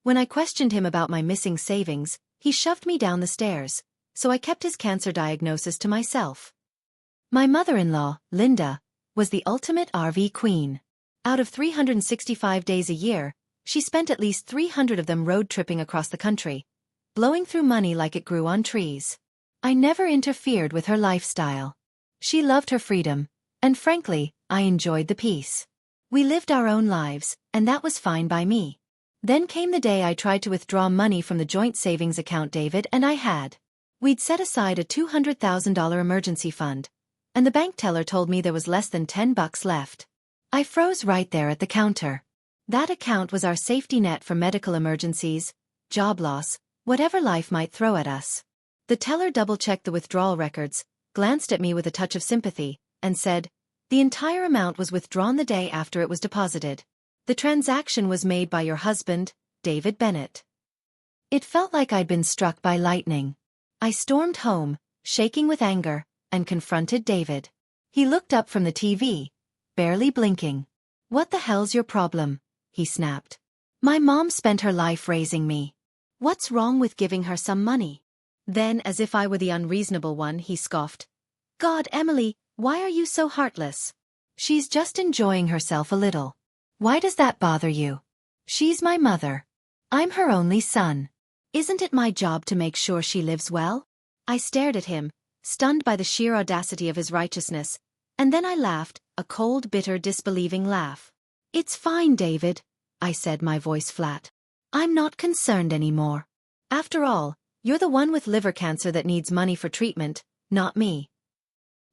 When I questioned him about my missing savings, he shoved me down the stairs, so I kept his cancer diagnosis to myself. My mother-in-law, Linda, was the ultimate RV queen. Out of 365 days a year, she spent at least 300 of them road tripping across the country, blowing through money like it grew on trees. I never interfered with her lifestyle. She loved her freedom, and frankly, I enjoyed the peace. We lived our own lives, and that was fine by me. Then came the day I tried to withdraw money from the joint savings account David and I had. We'd set aside a $200,000 emergency fund, and the bank teller told me there was less than $10 left. I froze right there at the counter. That account was our safety net for medical emergencies, job loss, whatever life might throw at us. The teller double-checked the withdrawal records, glanced at me with a touch of sympathy, and said, "The entire amount was withdrawn the day after it was deposited. The transaction was made by your husband, David Bennett." It felt like I'd been struck by lightning. I stormed home, shaking with anger, and confronted David. He looked up from the TV, barely blinking. "What the hell's your problem?" he snapped. "My mom spent her life raising me. What's wrong with giving her some money?" Then, as if I were the unreasonable one, he scoffed. "God, Emily, why are you so heartless? She's just enjoying herself a little. Why does that bother you? She's my mother. I'm her only son. Isn't it my job to make sure she lives well?" I stared at him, stunned by the sheer audacity of his righteousness, and then I laughed, a cold, bitter, disbelieving laugh. "It's fine, David," I said, my voice flat. "I'm not concerned anymore. After all, you're the one with liver cancer that needs money for treatment, not me."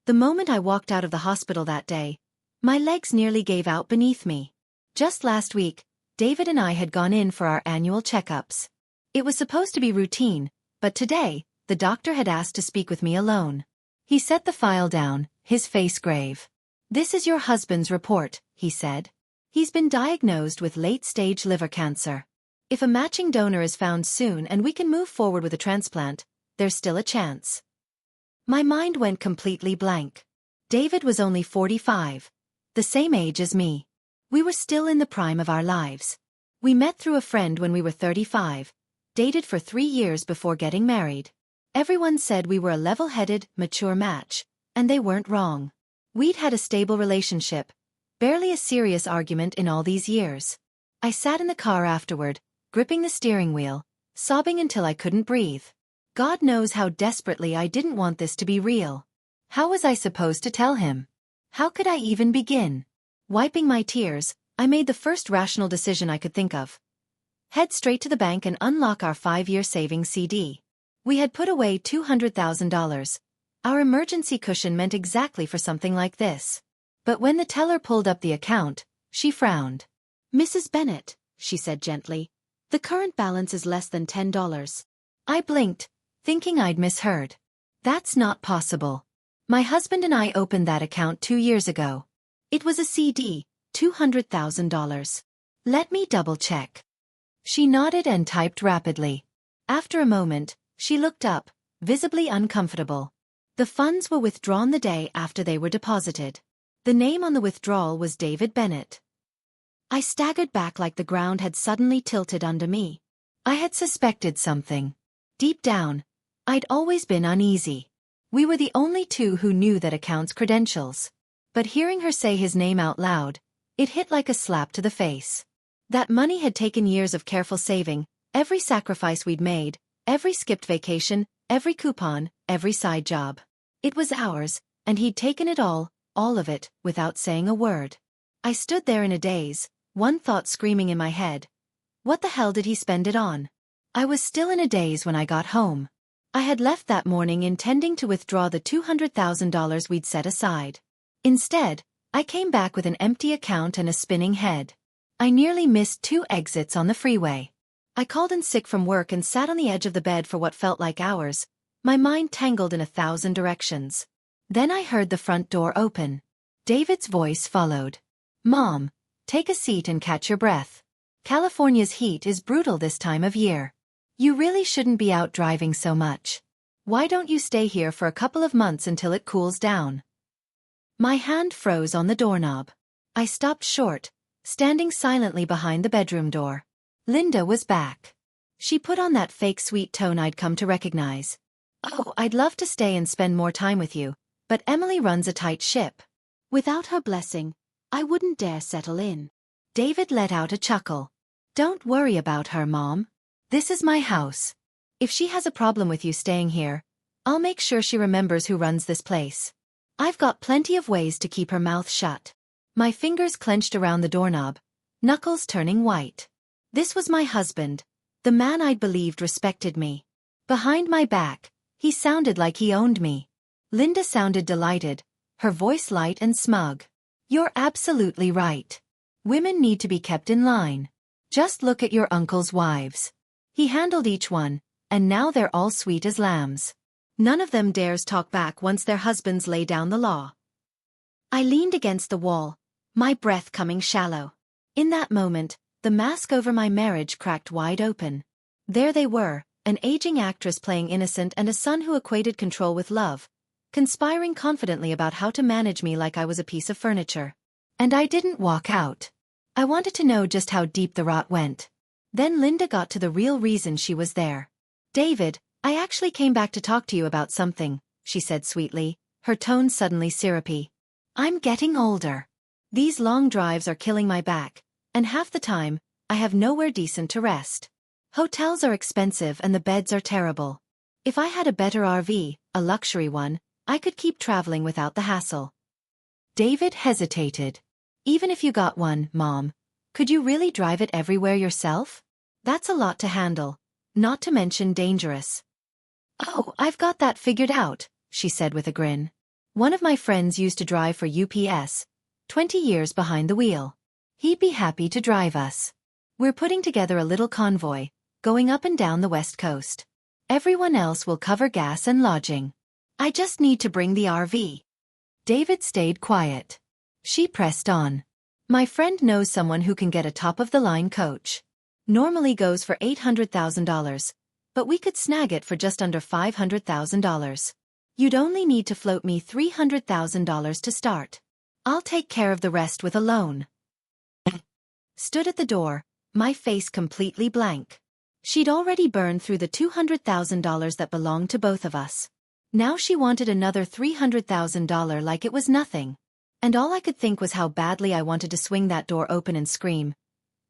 The moment I walked out of the hospital that day, my legs nearly gave out beneath me. Just last week, David and I had gone in for our annual checkups. It was supposed to be routine, but today, the doctor had asked to speak with me alone. He set the file down, his face grave. "This is your husband's report," he said. "He's been diagnosed with late-stage liver cancer. If a matching donor is found soon and we can move forward with a transplant, there's still a chance." My mind went completely blank. David was only 45, the same age as me. We were still in the prime of our lives. We met through a friend when we were 35, dated for 3 years before getting married. Everyone said we were a level-headed, mature match, and they weren't wrong. We'd had a stable relationship, barely a serious argument in all these years. I sat in the car afterward, gripping the steering wheel, sobbing until I couldn't breathe. God knows how desperately I didn't want this to be real. How was I supposed to tell him? How could I even begin? Wiping my tears, I made the first rational decision I could think of. Head straight to the bank and unlock our 5-year savings CD. We had put away $200,000. Our emergency cushion meant exactly for something like this. But when the teller pulled up the account, she frowned. "Mrs. Bennett," she said gently, "the current balance is less than $10. I blinked, thinking I'd misheard. That's not possible. My husband and I opened that account 2 years ago. It was a CD, $200,000. Let me double-check." She nodded and typed rapidly. After a moment, she looked up, visibly uncomfortable. The funds were withdrawn the day after they were deposited. The name on the withdrawal was David Bennett. I staggered back like the ground had suddenly tilted under me. I had suspected something. Deep down, I'd always been uneasy. We were the only two who knew that account's credentials. But hearing her say his name out loud, it hit like a slap to the face. That money had taken years of careful saving, every sacrifice we'd made, every skipped vacation, every coupon, every side job. It was ours, and he'd taken it all of it, without saying a word. I stood there in a daze, one thought screaming in my head. What the hell did he spend it on? I was still in a daze when I got home. I had left that morning intending to withdraw the $200,000 we'd set aside. Instead, I came back with an empty account and a spinning head. I nearly missed 2 exits on the freeway. I called in sick from work and sat on the edge of the bed for what felt like hours, my mind tangled in 1,000 directions. Then I heard the front door open. David's voice followed. "Mom, take a seat and catch your breath. California's heat is brutal this time of year. You really shouldn't be out driving so much. Why don't you stay here for a couple of months until it cools down?" My hand froze on the doorknob. I stopped short, standing silently behind the bedroom door. Linda was back. She put on that fake sweet tone I'd come to recognize. "Oh, I'd love to stay and spend more time with you, but Emily runs a tight ship. Without her blessing, I wouldn't dare settle in." David let out a chuckle. "Don't worry about her, Mom. This is my house. If she has a problem with you staying here, I'll make sure she remembers who runs this place. I've got plenty of ways to keep her mouth shut." My fingers clenched around the doorknob, knuckles turning white. This was my husband, the man I'd believed respected me. Behind my back, he sounded like he owned me. Linda sounded delighted, her voice light and smug. "You're absolutely right. Women need to be kept in line. Just look at your uncle's wives. He handled each one, and now they're all sweet as lambs. None of them dares talk back once their husbands lay down the law." I leaned against the wall, my breath coming shallow. In that moment, the mask over my marriage cracked wide open. There they were, an aging actress playing innocent and a son who equated control with love, conspiring confidently about how to manage me like I was a piece of furniture. And I didn't walk out. I wanted to know just how deep the rot went. Then Linda got to the real reason she was there. "David, I actually came back to talk to you about something," she said sweetly, her tone suddenly syrupy. "I'm getting older. These long drives are killing my back, and half the time, I have nowhere decent to rest. Hotels are expensive and the beds are terrible. If I had a better RV, a luxury one, I could keep traveling without the hassle." David hesitated. "Even if you got one, Mom, could you really drive it everywhere yourself? That's a lot to handle, not to mention dangerous." "Oh, I've got that figured out," she said with a grin. "One of my friends used to drive for UPS, 20 years behind the wheel. He'd be happy to drive us. We're putting together a little convoy, going up and down the West Coast. Everyone else will cover gas and lodging. I just need to bring the RV." David stayed quiet. She pressed on. "My friend knows someone who can get a top-of-the-line coach. Normally goes for $800,000, but we could snag it for just under $500,000. You'd only need to float me $300,000 to start. I'll take care of the rest with a loan." Stood at the door, my face completely blank. She'd already burned through the $200,000 that belonged to both of us. Now she wanted another $300,000 like it was nothing. And all I could think was how badly I wanted to swing that door open and scream,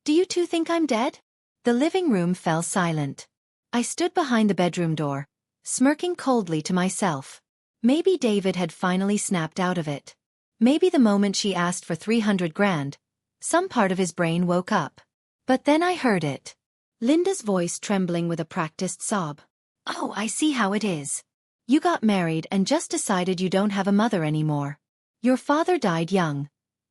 "Do you two think I'm dead?" The living room fell silent. I stood behind the bedroom door, smirking coldly to myself. Maybe David had finally snapped out of it. Maybe the moment she asked for 300 grand, some part of his brain woke up. But then I heard it. Linda's voice trembling with a practiced sob. "Oh, I see how it is. You got married and just decided you don't have a mother anymore. Your father died young,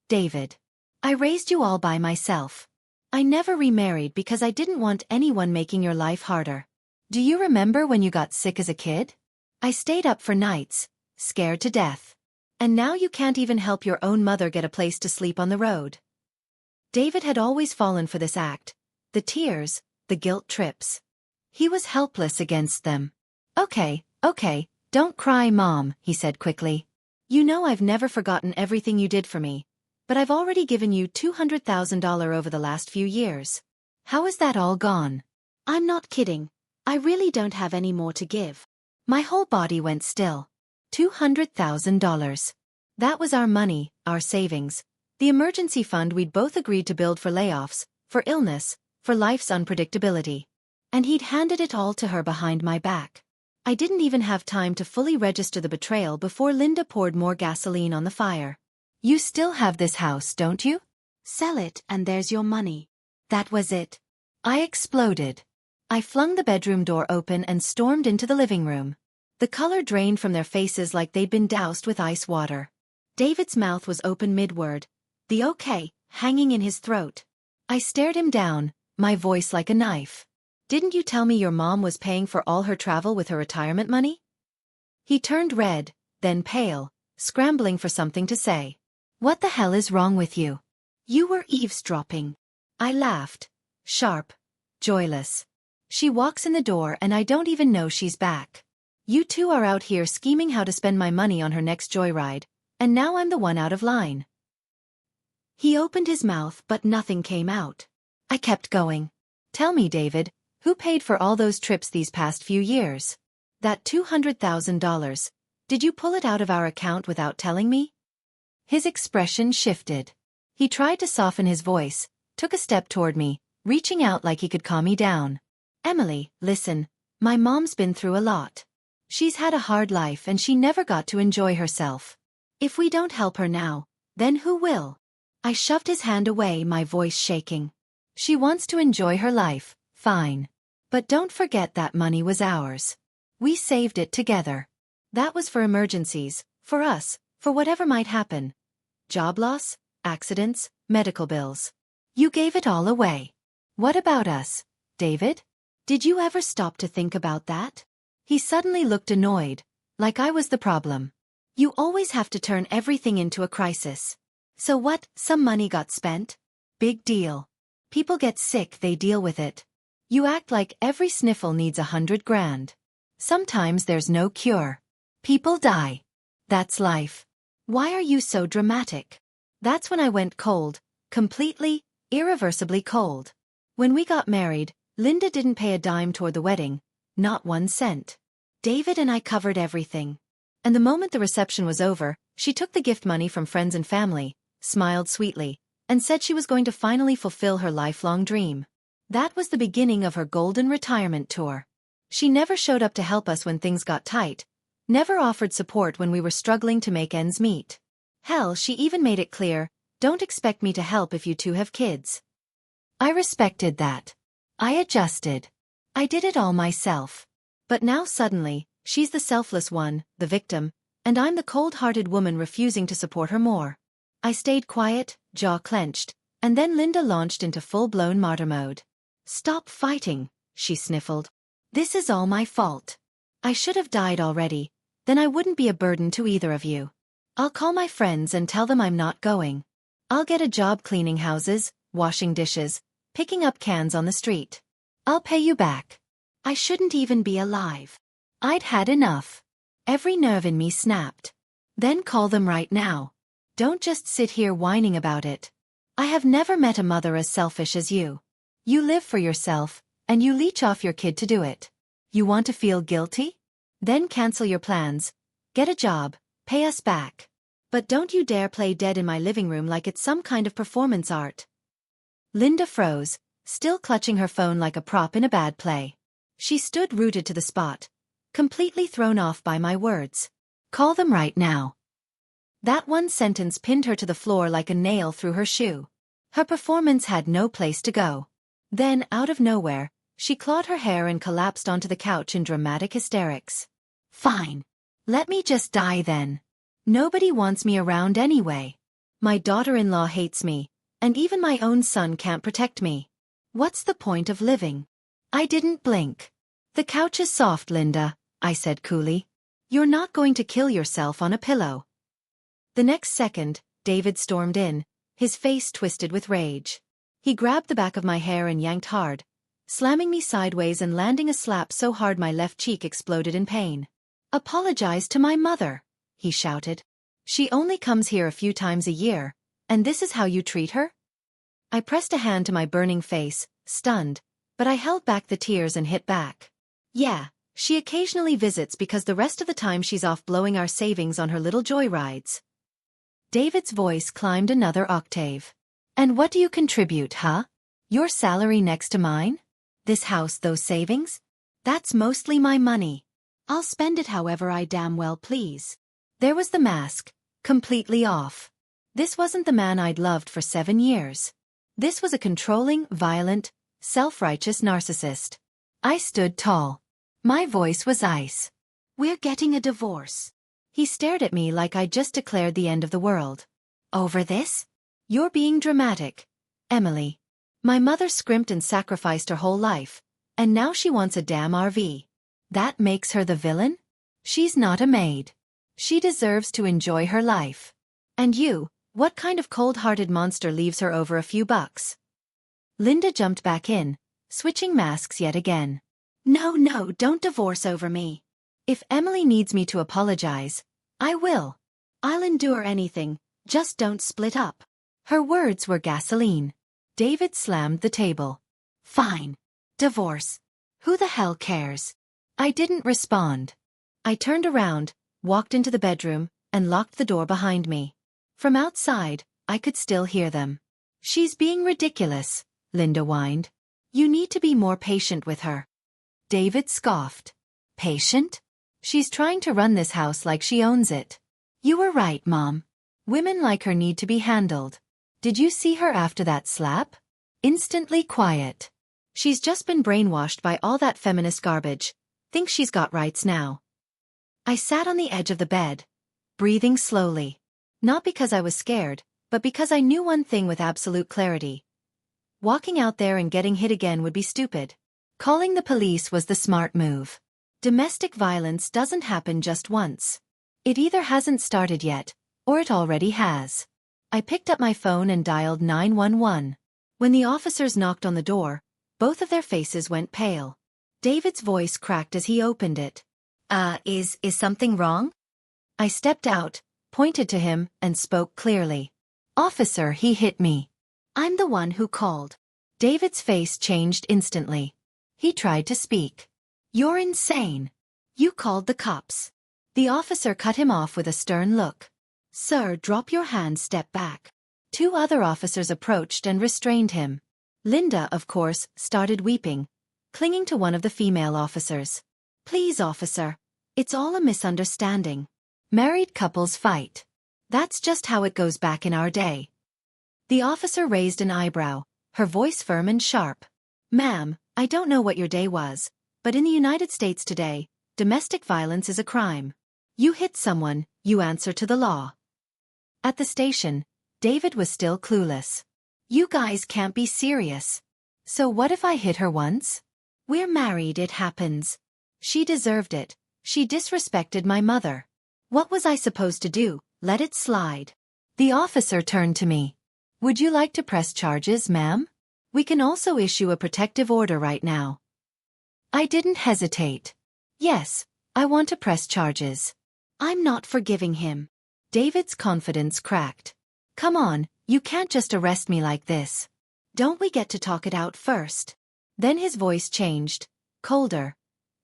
David. I raised you all by myself. I never remarried because I didn't want anyone making your life harder. Do you remember when you got sick as a kid? I stayed up for nights, scared to death. And now you can't even help your own mother get a place to sleep on the road." David had always fallen for this act. The tears, the guilt trips. He was helpless against them. Okay, don't cry, Mom," he said quickly. "You know I've never forgotten everything you did for me, but I've already given you $200,000 over the last few years. How is that all gone?" "I'm not kidding. I really don't have any more to give." My whole body went still. $200,000. That was our money, our savings, the emergency fund we'd both agreed to build for layoffs, for illness, for life's unpredictability. And he'd handed it all to her behind my back. I didn't even have time to fully register the betrayal before Linda poured more gasoline on the fire. "You still have this house, don't you? Sell it and there's your money." That was it. I exploded. I flung the bedroom door open and stormed into the living room. The color drained from their faces like they'd been doused with ice water. David's mouth was open mid-word, the "okay" hanging in his throat. I stared him down, my voice like a knife. "Didn't you tell me your mom was paying for all her travel with her retirement money?" He turned red, then pale, scrambling for something to say. "What the hell is wrong with you? You were eavesdropping." I laughed. Sharp. Joyless. "She walks in the door and I don't even know she's back. You two are out here scheming how to spend my money on her next joyride, and now I'm the one out of line." He opened his mouth but nothing came out. I kept going. Tell me, David, who paid for all those trips these past few years? That $200,000. Did you pull it out of our account without telling me? His expression shifted. He tried to soften his voice, took a step toward me, reaching out like he could calm me down. Emily, listen, my mom's been through a lot. She's had a hard life and she never got to enjoy herself. If we don't help her now, then who will? I shoved his hand away, my voice shaking. She wants to enjoy her life, fine. But don't forget that money was ours. We saved it together. That was for emergencies, for us, for whatever might happen. Job loss, accidents, medical bills. You gave it all away. What about us, David? Did you ever stop to think about that? He suddenly looked annoyed, like I was the problem. You always have to turn everything into a crisis. So what, some money got spent? Big deal. People get sick, they deal with it. You act like every sniffle needs $100,000. Sometimes there's no cure. People die. That's life. Why are you so dramatic? That's when I went cold, completely, irreversibly cold. When we got married, Linda didn't pay a dime toward the wedding, not 1 cent. David and I covered everything. And the moment the reception was over, she took the gift money from friends and family, smiled sweetly, and said she was going to finally fulfill her lifelong dream. That was the beginning of her golden retirement tour. She never showed up to help us when things got tight, never offered support when we were struggling to make ends meet. Hell, she even made it clear, don't expect me to help if you two have kids. I respected that. I adjusted. I did it all myself. But now suddenly, she's the selfless one, the victim, and I'm the cold-hearted woman refusing to support her more. I stayed quiet, jaw clenched, and then Linda launched into full-blown martyr mode. Stop fighting, she sniffled. This is all my fault. I should have died already, then I wouldn't be a burden to either of you. I'll call my friends and tell them I'm not going. I'll get a job cleaning houses, washing dishes, picking up cans on the street. I'll pay you back. I shouldn't even be alive. I'd had enough. Every nerve in me snapped. Then call them right now. Don't just sit here whining about it. I have never met a mother as selfish as you. You live for yourself, and you leech off your kid to do it. You want to feel guilty? Then cancel your plans, get a job, pay us back. But don't you dare play dead in my living room like it's some kind of performance art. Linda froze, still clutching her phone like a prop in a bad play. She stood rooted to the spot, completely thrown off by my words. Call them right now. That one sentence pinned her to the floor like a nail through her shoe. Her performance had no place to go. Then, out of nowhere, she clawed her hair and collapsed onto the couch in dramatic hysterics. Fine. Let me just die then. Nobody wants me around anyway. My daughter-in-law hates me, and even my own son can't protect me. What's the point of living? I didn't blink. The couch is soft, Linda, I said coolly. You're not going to kill yourself on a pillow. The next second, David stormed in, his face twisted with rage. He grabbed the back of my hair and yanked hard, slamming me sideways and landing a slap so hard my left cheek exploded in pain. Apologize to my mother, he shouted. She only comes here a few times a year, and this is how you treat her? I pressed a hand to my burning face, stunned, but I held back the tears and hit back. Yeah, she occasionally visits because the rest of the time she's off blowing our savings on her little joyrides. David's voice climbed another octave. And what do you contribute, huh? Your salary next to mine? This house, those savings? That's mostly my money. I'll spend it however I damn well please. There was the mask, completely off. This wasn't the man I'd loved for 7 years. This was a controlling, violent, self-righteous narcissist. I stood tall. My voice was ice. We're getting a divorce. He stared at me like I'd just declared the end of the world. Over this? You're being dramatic, Emily. My mother scrimped and sacrificed her whole life, and now she wants a damn RV. That makes her the villain? She's not a maid. She deserves to enjoy her life. And you, what kind of cold-hearted monster leaves her over a few bucks? Linda jumped back in, switching masks yet again. No, don't divorce over me. If Emily needs me to apologize, I will. I'll endure anything, just don't split up. Her words were gasoline. David slammed the table. Fine. Divorce. Who the hell cares? I didn't respond. I turned around, walked into the bedroom, and locked the door behind me. From outside, I could still hear them. She's being ridiculous, Linda whined. You need to be more patient with her. David scoffed. Patient? She's trying to run this house like she owns it. You were right, Mom. Women like her need to be handled. Did you see her after that slap? Instantly quiet. She's just been brainwashed by all that feminist garbage. Thinks she's got rights now. I sat on the edge of the bed, breathing slowly. Not because I was scared, but because I knew one thing with absolute clarity. Walking out there and getting hit again would be stupid. Calling the police was the smart move. Domestic violence doesn't happen just once. It either hasn't started yet, or it already has. I picked up my phone and dialed 911. When the officers knocked on the door, both of their faces went pale. David's voice cracked as he opened it. Is something wrong? I stepped out, pointed to him, and spoke clearly. Officer, he hit me. I'm the one who called. David's face changed instantly. He tried to speak. You're insane. You called the cops. The officer cut him off with a stern look. Sir, drop your hands, step back. Two other officers approached and restrained him. Linda, of course, started weeping, clinging to one of the female officers. Please, officer. It's all a misunderstanding. Married couples fight. That's just how it goes back in our day. The officer raised an eyebrow, her voice firm and sharp. Ma'am, I don't know what your day was, but in the United States today, domestic violence is a crime. You hit someone, you answer to the law. At the station, David was still clueless. You guys can't be serious. So what if I hit her once? We're married, it happens. She deserved it. She disrespected my mother. What was I supposed to do? Let it slide. The officer turned to me. Would you like to press charges, ma'am? We can also issue a protective order right now. I didn't hesitate. Yes, I want to press charges. I'm not forgiving him. David's confidence cracked. Come on, you can't just arrest me like this. Don't we get to talk it out first? Then his voice changed, colder,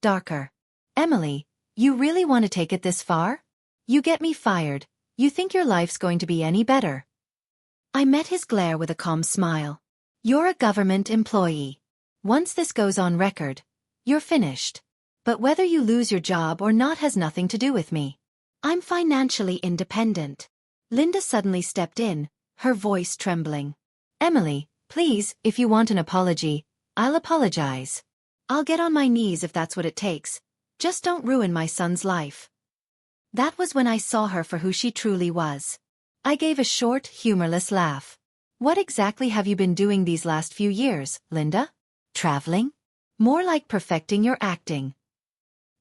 darker. Emily, you really want to take it this far? You get me fired. You think your life's going to be any better? I met his glare with a calm smile. You're a government employee. Once this goes on record, you're finished. But whether you lose your job or not has nothing to do with me. I'm financially independent. Linda suddenly stepped in, her voice trembling. Emily, please, if you want an apology, I'll apologize. I'll get on my knees if that's what it takes. Just don't ruin my son's life. That was when I saw her for who she truly was. I gave a short, humorless laugh. What exactly have you been doing these last few years, Linda? Traveling? More like perfecting your acting.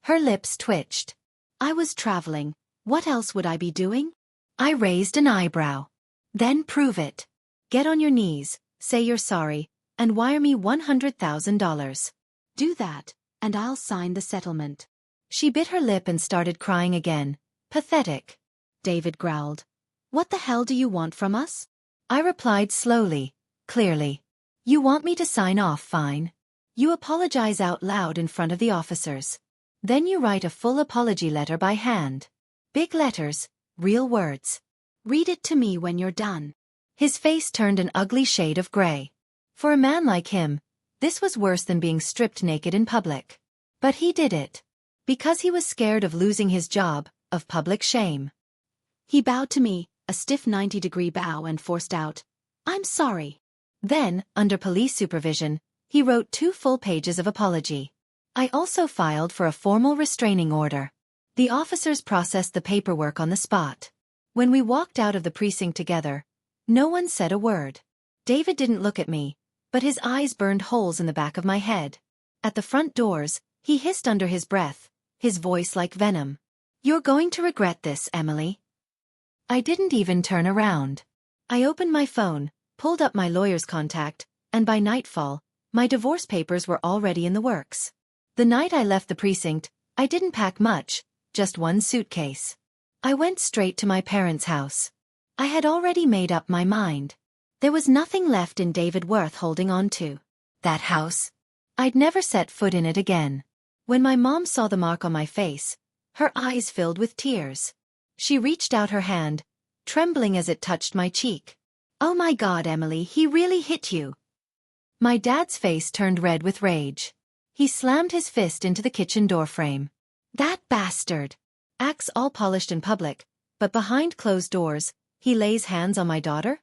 Her lips twitched. I was traveling. What else would I be doing? I raised an eyebrow. Then prove it. Get on your knees, say you're sorry, and wire me $100,000. Do that, and I'll sign the settlement. She bit her lip and started crying again. Pathetic. David growled. What the hell do you want from us? I replied slowly, clearly. You want me to sign off, fine. You apologize out loud in front of the officers. Then you write a full apology letter by hand. Big letters, real words. Read it to me when you're done. His face turned an ugly shade of gray. For a man like him, this was worse than being stripped naked in public. But he did it. Because he was scared of losing his job, of public shame. He bowed to me, a stiff 90-degree bow, and forced out, I'm sorry. Then, under police supervision, he wrote 2 full pages of apology. I also filed for a formal restraining order. The officers processed the paperwork on the spot. When we walked out of the precinct together, no one said a word. David didn't look at me, but his eyes burned holes in the back of my head. At the front doors, he hissed under his breath, his voice like venom. You're going to regret this, Emily. I didn't even turn around. I opened my phone, pulled up my lawyer's contact, and by nightfall, my divorce papers were already in the works. The night I left the precinct, I didn't pack much, just one suitcase. I went straight to my parents' house. I had already made up my mind. There was nothing left in David worth holding on to. That house. I'd never set foot in it again. When my mom saw the mark on my face, her eyes filled with tears. She reached out her hand, trembling as it touched my cheek. "Oh my God, Emily, he really hit you." My dad's face turned red with rage. He slammed his fist into the kitchen doorframe. "That bastard!" Acts all polished in public, but behind closed doors, he lays hands on my daughter?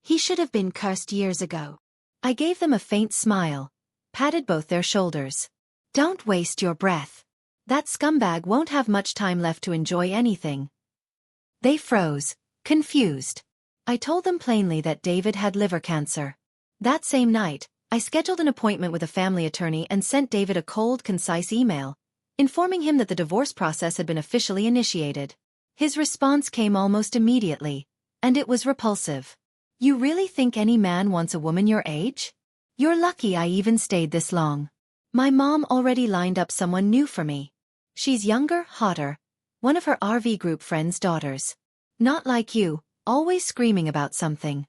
"He should have been cursed years ago." I gave them a faint smile, patted both their shoulders. "Don't waste your breath. That scumbag won't have much time left to enjoy anything." They froze, confused. I told them plainly that David had liver cancer. That same night, I scheduled an appointment with a family attorney and sent David a cold, concise email, informing him that the divorce process had been officially initiated. His response came almost immediately, and it was repulsive. "You really think any man wants a woman your age? You're lucky I even stayed this long. My mom already lined up someone new for me. She's younger, hotter, one of her RV group friends' daughters. Not like you, always screaming about something."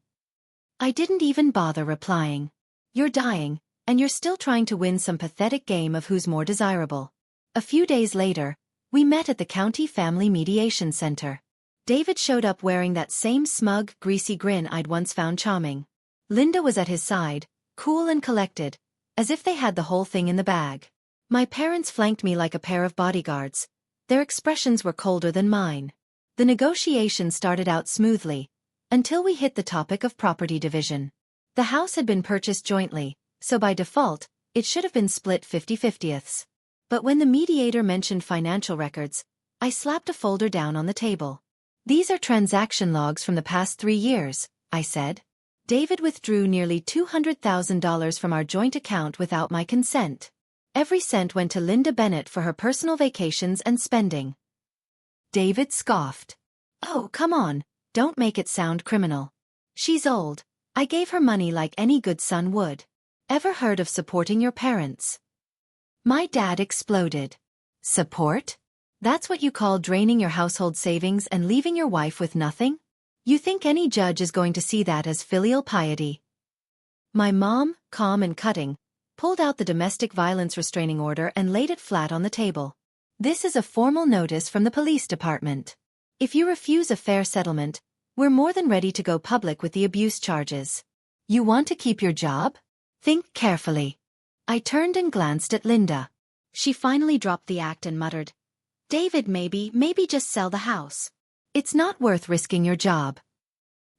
I didn't even bother replying. You're dying, and you're still trying to win some pathetic game of who's more desirable. A few days later, we met at the county family mediation center. David showed up wearing that same smug, greasy grin I'd once found charming. Linda was at his side, cool and collected, as if they had the whole thing in the bag. My parents flanked me like a pair of bodyguards. Their expressions were colder than mine. The negotiation started out smoothly, until we hit the topic of property division. The house had been purchased jointly, so by default, it should have been split 50-50ths. But when the mediator mentioned financial records, I slapped a folder down on the table. "These are transaction logs from the past 3 years, I said. "David withdrew nearly $200,000 from our joint account without my consent. Every cent went to Linda Bennett for her personal vacations and spending." David scoffed. "Oh, come on, don't make it sound criminal. She's old. I gave her money like any good son would. Ever heard of supporting your parents?" My dad exploded. "Support? That's what you call draining your household savings and leaving your wife with nothing? You think any judge is going to see that as filial piety?" My mom, calm and cutting, pulled out the domestic violence restraining order and laid it flat on the table. "This is a formal notice from the police department. If you refuse a fair settlement, we're more than ready to go public with the abuse charges. You want to keep your job? Think carefully." I turned and glanced at Linda. She finally dropped the act and muttered, "David, maybe just sell the house. It's not worth risking your job."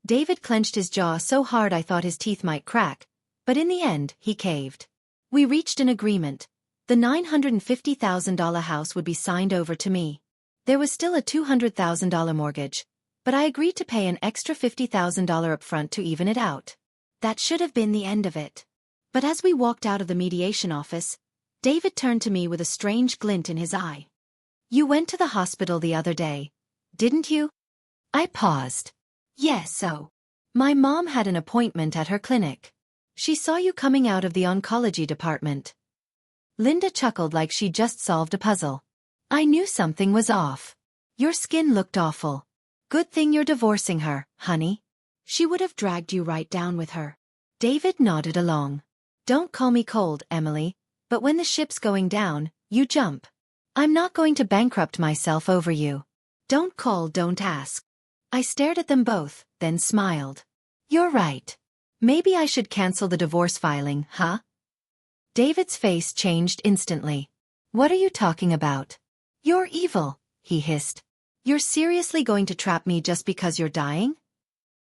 David clenched his jaw so hard I thought his teeth might crack, but in the end, he caved. We reached an agreement. The $950,000 house would be signed over to me. There was still a $200,000 mortgage, but I agreed to pay an extra $50,000 upfront to even it out. That should have been the end of it. But as we walked out of the mediation office, David turned to me with a strange glint in his eye. "You went to the hospital the other day, didn't you?" I paused. "Yes, so. My mom had an appointment at her clinic. She saw you coming out of the oncology department." Linda chuckled like she'd just solved a puzzle. "I knew something was off. Your skin looked awful. Good thing you're divorcing her, honey. She would have dragged you right down with her." David nodded along. "Don't call me cold, Emily, but when the ship's going down, you jump. I'm not going to bankrupt myself over you. Don't call, don't ask." I stared at them both, then smiled. "You're right. Maybe I should cancel the divorce filing, huh?" David's face changed instantly. "What are you talking about? You're evil," he hissed. "You're seriously going to trap me just because you're dying?"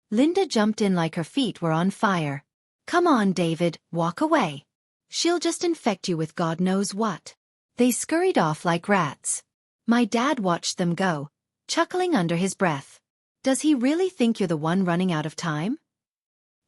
Linda jumped in like her feet were on fire. "Come on, David, walk away. She'll just infect you with God knows what." They scurried off like rats. My dad watched them go, chuckling under his breath. Does he really think you're the one running out of time?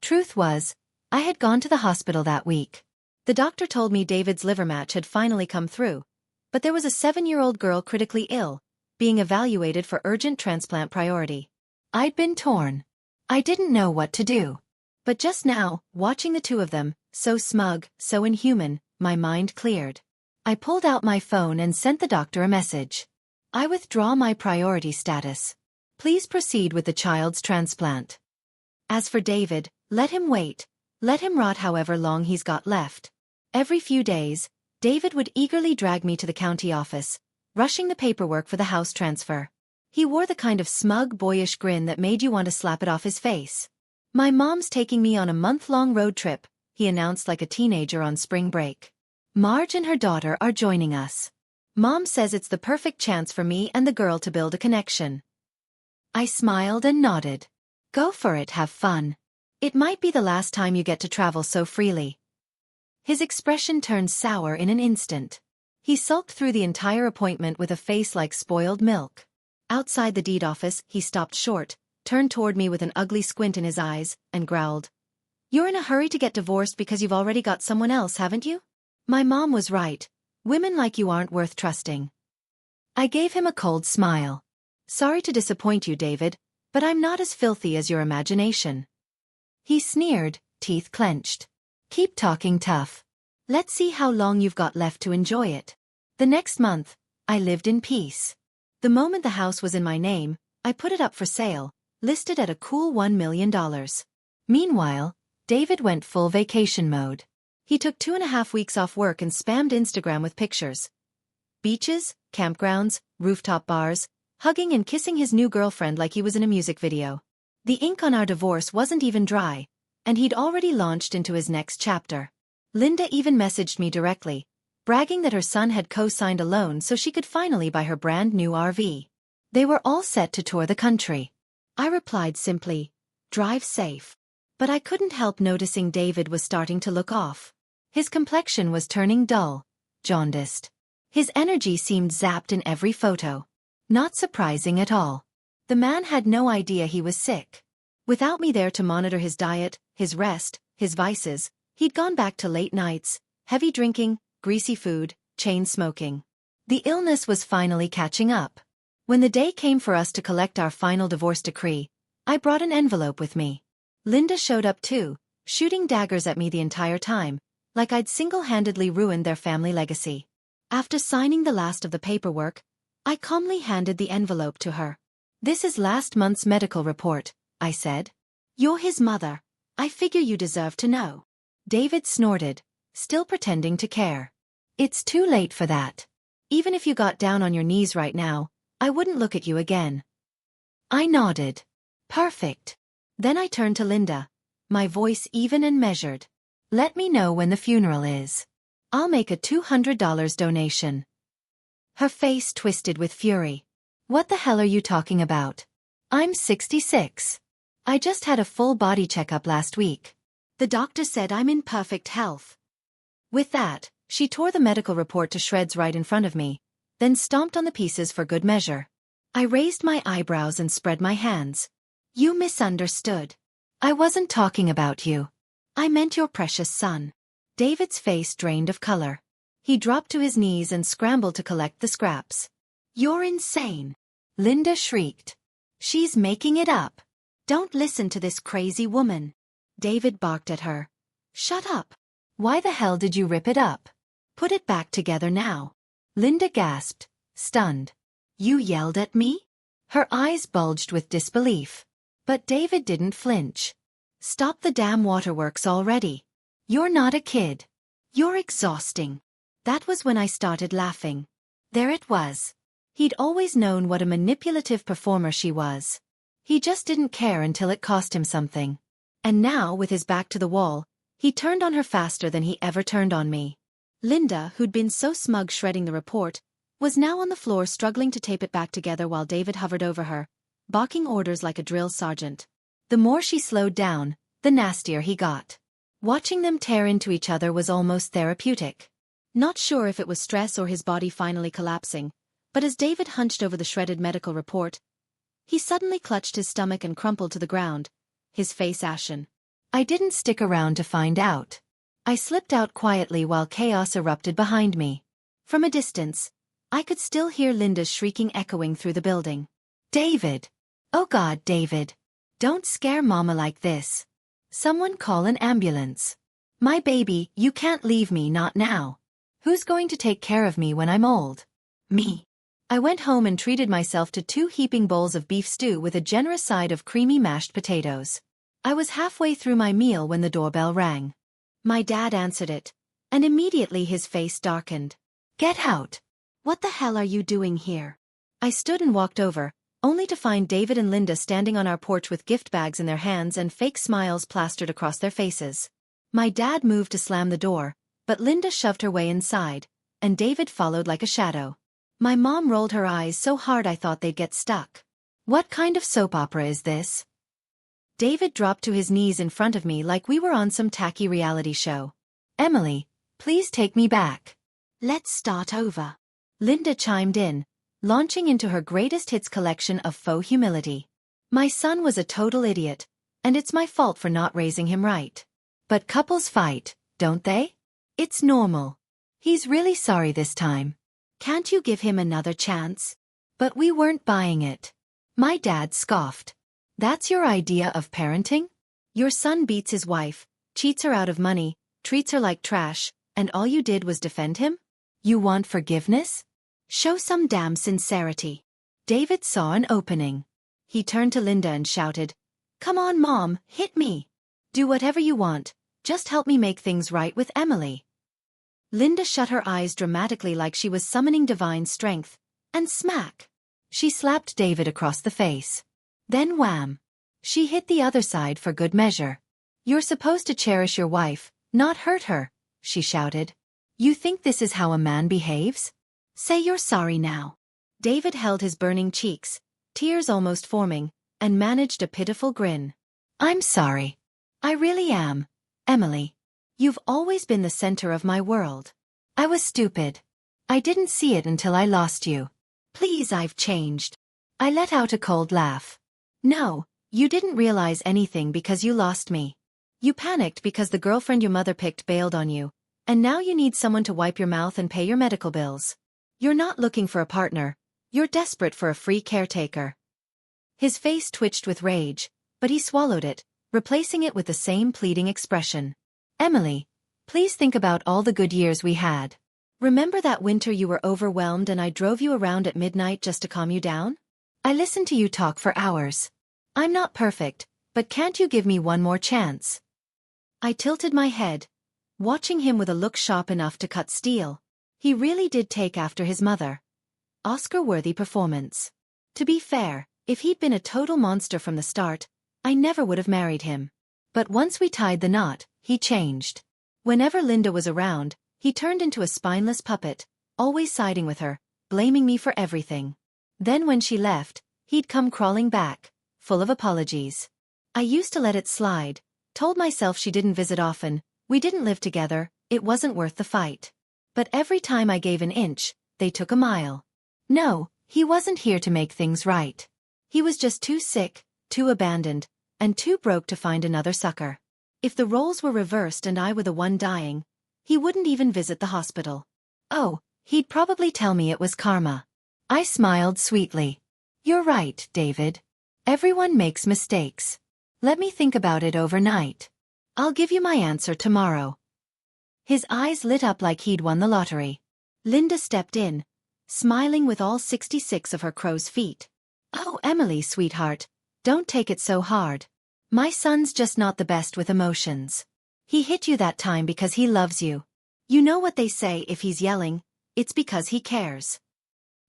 Truth was, I had gone to the hospital that week. The doctor told me David's liver match had finally come through, but there was a 7-year-old girl critically ill, being evaluated for urgent transplant priority. I'd been torn. I didn't know what to do. But just now, watching the two of them, so smug, so inhuman, my mind cleared. I pulled out my phone and sent the doctor a message. "I withdraw my priority status. Please proceed with the child's transplant. As for David, let him wait. Let him rot however long he's got left. Every few days, David would eagerly drag me to the county office, rushing the paperwork for the house transfer. He wore the kind of smug, boyish grin that made you want to slap it off his face. "My mom's taking me on a month-long road trip," he announced like a teenager on spring break. "Marge and her daughter are joining us. Mom says it's the perfect chance for me and the girl to build a connection." I smiled and nodded. "Go for it, have fun. It might be the last time you get to travel so freely." His expression turned sour in an instant. He sulked through the entire appointment with a face like spoiled milk. Outside the deed office, he stopped short, turned toward me with an ugly squint in his eyes, and growled, "You're in a hurry to get divorced because you've already got someone else, haven't you? My mom was right. Women like you aren't worth trusting." I gave him a cold smile. "Sorry to disappoint you, David, but I'm not as filthy as your imagination." He sneered, teeth clenched. "Keep talking tough. Let's see how long you've got left to enjoy it." The next month, I lived in peace. The moment the house was in my name, I put it up for sale, listed at a cool $1 million. Meanwhile, David went full vacation mode. He took 2.5 weeks off work and spammed Instagram with pictures. Beaches, campgrounds, rooftop bars, hugging and kissing his new girlfriend like he was in a music video. The ink on our divorce wasn't even dry, and he'd already launched into his next chapter. Linda even messaged me directly, bragging that her son had co-signed a loan so she could finally buy her brand new RV. They were all set to tour the country. I replied simply, "Drive safe." But I couldn't help noticing David was starting to look off. His complexion was turning dull, jaundiced. His energy seemed zapped in every photo. Not surprising at all. The man had no idea he was sick. Without me there to monitor his diet, his rest, his vices, he'd gone back to late nights, heavy drinking, greasy food, chain smoking. The illness was finally catching up. When the day came for us to collect our final divorce decree, I brought an envelope with me. Linda showed up too, shooting daggers at me the entire time, like I'd single-handedly ruined their family legacy. After signing the last of the paperwork, I calmly handed the envelope to her. "This is last month's medical report," I said. "You're his mother. I figure you deserve to know." David snorted, still pretending to care. "It's too late for that. Even if you got down on your knees right now, I wouldn't look at you again." I nodded. "Perfect." Then I turned to Linda, my voice even and measured. "Let me know when the funeral is. I'll make a $200 donation." Her face twisted with fury. "What the hell are you talking about? I'm 66. I just had a full body checkup last week. The doctor said I'm in perfect health." With that, she tore the medical report to shreds right in front of me, then stomped on the pieces for good measure. I raised my eyebrows and spread my hands. "You misunderstood. I wasn't talking about you. I meant your precious son." David's face drained of color. He dropped to his knees and scrambled to collect the scraps. "You're insane," Linda shrieked. "She's making it up. Don't listen to this crazy woman." David barked at her. "Shut up. Why the hell did you rip it up? Put it back together now." Linda gasped, stunned. "You yelled at me?" Her eyes bulged with disbelief. But David didn't flinch. "Stop the damn waterworks already. You're not a kid. You're exhausting." That was when I started laughing. There it was. He'd always known what a manipulative performer she was. He just didn't care until it cost him something. And now, with his back to the wall, he turned on her faster than he ever turned on me. Linda, who'd been so smug shredding the report, was now on the floor struggling to tape it back together while David hovered over her, barking orders like a drill sergeant. The more she slowed down, the nastier he got. Watching them tear into each other was almost therapeutic. Not sure if it was stress or his body finally collapsing, but as David hunched over the shredded medical report, he suddenly clutched his stomach and crumpled to the ground, his face ashen. I didn't stick around to find out. I slipped out quietly while chaos erupted behind me. From a distance, I could still hear Linda's shrieking echoing through the building. "David! Oh God, David! Don't scare Mama like this. Someone call an ambulance. My baby, you can't leave me, not now. Who's going to take care of me when I'm old?" "Me." I went home and treated myself to 2 heaping bowls of beef stew with a generous side of creamy mashed potatoes. I was halfway through my meal when the doorbell rang. My dad answered it, and immediately his face darkened. "Get out! What the hell are you doing here?" I stood and walked over, only to find David and Linda standing on our porch with gift bags in their hands and fake smiles plastered across their faces. My dad moved to slam the door, but Linda shoved her way inside, and David followed like a shadow. My mom rolled her eyes so hard I thought they'd get stuck. "What kind of soap opera is this?" David dropped to his knees in front of me like we were on some tacky reality show. "Emily, please take me back." "Let's start over," Linda chimed in, launching into her greatest hits collection of faux humility. "My son was a total idiot, and it's my fault for not raising him right. But couples fight, don't they? It's normal. He's really sorry this time. Can't you give him another chance?" But we weren't buying it. My dad scoffed. "That's your idea of parenting? Your son beats his wife, cheats her out of money, treats her like trash, and all you did was defend him? You want forgiveness? Show some damn sincerity." David saw an opening. He turned to Linda and shouted, "Come on, Mom, hit me. Do whatever you want, just help me make things right with Emily." Linda shut her eyes dramatically like she was summoning divine strength, and smack! She slapped David across the face. Then wham! She hit the other side for good measure. "You're supposed to cherish your wife, not hurt her," she shouted. "You think this is how a man behaves? Say you're sorry now." David held his burning cheeks, tears almost forming, and managed a pitiful grin. "I'm sorry. I really am, Emily. You've always been the center of my world. I was stupid. I didn't see it until I lost you. Please, I've changed." I let out a cold laugh. "No, you didn't realize anything because you lost me. You panicked because the girlfriend your mother picked bailed on you, and now you need someone to wipe your mouth and pay your medical bills. You're not looking for a partner, you're desperate for a free caretaker." His face twitched with rage, but he swallowed it, replacing it with the same pleading expression. "Emily, please think about all the good years we had. Remember that winter you were overwhelmed and I drove you around at midnight just to calm you down? I listened to you talk for hours. I'm not perfect, but can't you give me one more chance?" I tilted my head, watching him with a look sharp enough to cut steel. He really did take after his mother. Oscar-worthy performance. To be fair, if he'd been a total monster from the start, I never would have married him. But once we tied the knot, he changed. Whenever Linda was around, he turned into a spineless puppet, always siding with her, blaming me for everything. Then when she left, he'd come crawling back, full of apologies. I used to let it slide, told myself she didn't visit often, we didn't live together, it wasn't worth the fight. But every time I gave an inch, they took a mile. No, he wasn't here to make things right. He was just too sick, too abandoned, and too broke to find another sucker. If the roles were reversed and I were the one dying, he wouldn't even visit the hospital. Oh, he'd probably tell me it was karma. I smiled sweetly. "You're right, David. Everyone makes mistakes. Let me think about it overnight. I'll give you my answer tomorrow." His eyes lit up like he'd won the lottery. Linda stepped in, smiling with all 66 of her crow's feet. "Oh, Emily, sweetheart, don't take it so hard. My son's just not the best with emotions. He hit you that time because he loves you. You know what they say, if he's yelling, it's because he cares."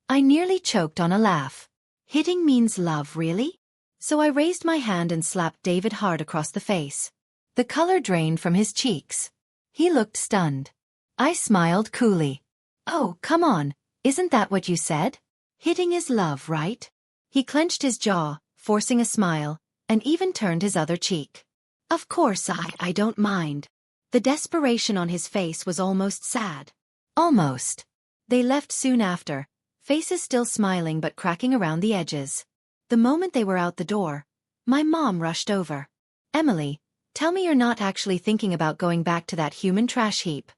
I nearly choked on a laugh. Hitting means love, really? So I raised my hand and slapped David hard across the face. The color drained from his cheeks. He looked stunned. I smiled coolly. "Oh, come on, isn't that what you said? Hitting is love, right?" He clenched his jaw, forcing a smile, and even turned his other cheek. "Of course I don't mind." The desperation on his face was almost sad. Almost. They left soon after, faces still smiling but cracking around the edges. The moment they were out the door, my mom rushed over. "Emily, tell me you're not actually thinking about going back to that human trash heap."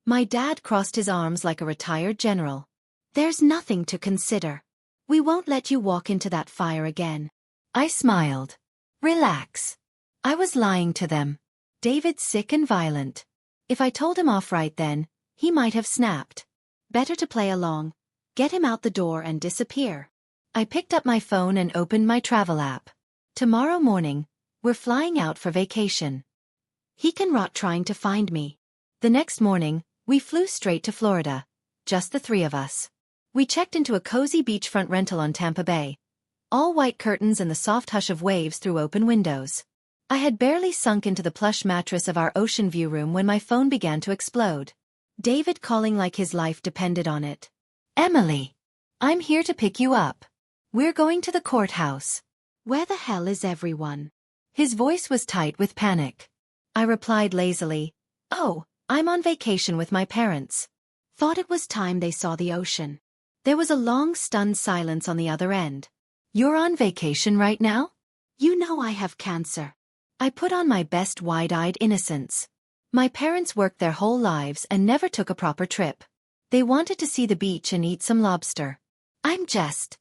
My dad crossed his arms like a retired general. "There's nothing to consider. We won't let you walk into that fire again." I smiled. Relax. I was lying to them. David's sick and violent. If I told him off right then, he might have snapped. Better to play along, get him out the door and disappear. I picked up my phone and opened my travel app. Tomorrow morning, we're flying out for vacation. He can rot trying to find me. The next morning, we flew straight to Florida. Just the three of us. We checked into a cozy beachfront rental on Tampa Bay. All white curtains and the soft hush of waves through open windows. I had barely sunk into the plush mattress of our ocean view room when my phone began to explode. David calling like his life depended on it. "Emily, I'm here to pick you up. We're going to the courthouse." "Where the hell is everyone?" His voice was tight with panic. I replied lazily, "Oh, I'm on vacation with my parents." Thought it was time they saw the ocean. There was a long stunned silence on the other end. "You're on vacation right now? You know I have cancer." I put on my best wide-eyed innocence. My parents worked their whole lives and never took a proper trip. They wanted to see the beach and eat some lobster. I'm just